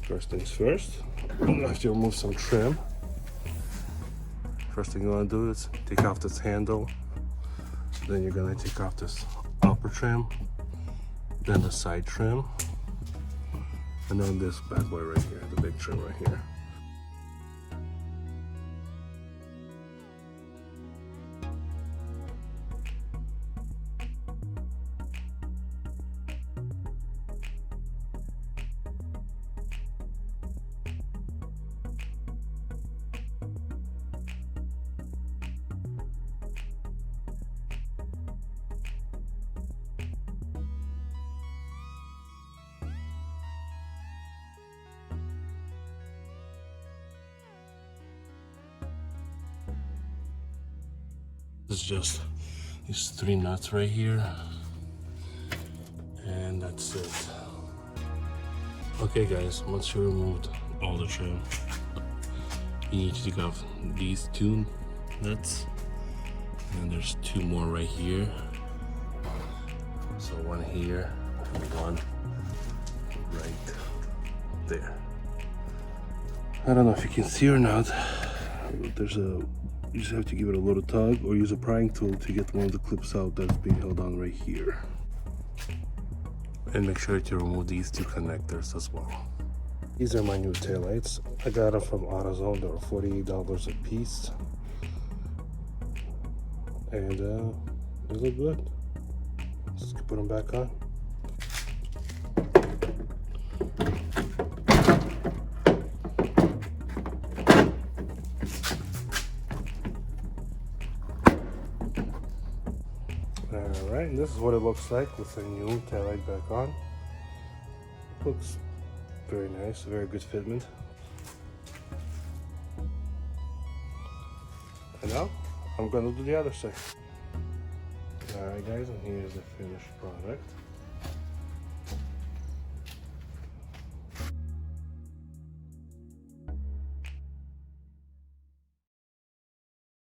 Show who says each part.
Speaker 1: First things first, you have to remove some trim. First thing you want to do is take off this handle. Then you're going to take off this upper trim, then the side trim, and then this bad boy right here, the big trim right here. It's just these 3 nuts right here, and that's it. Okay guys, once you removed all the trim, you need to take off these 2 nuts, and there's 2 more right here. So 1 here and 1 right there. I don't know if you can see or not. You just have to give it a little tug or use a prying tool to get one of the clips out that's being held on right here. And make sure to remove these 2 connectors as well. These are my new taillights. I got them from AutoZone. They were $48 a piece. And they look good. Let's put them back on. Alright, this is what it looks like with the new taillight back on. Looks very nice, very good fitment. And now, I'm gonna do the other side. Alright guys, and here's the finished product.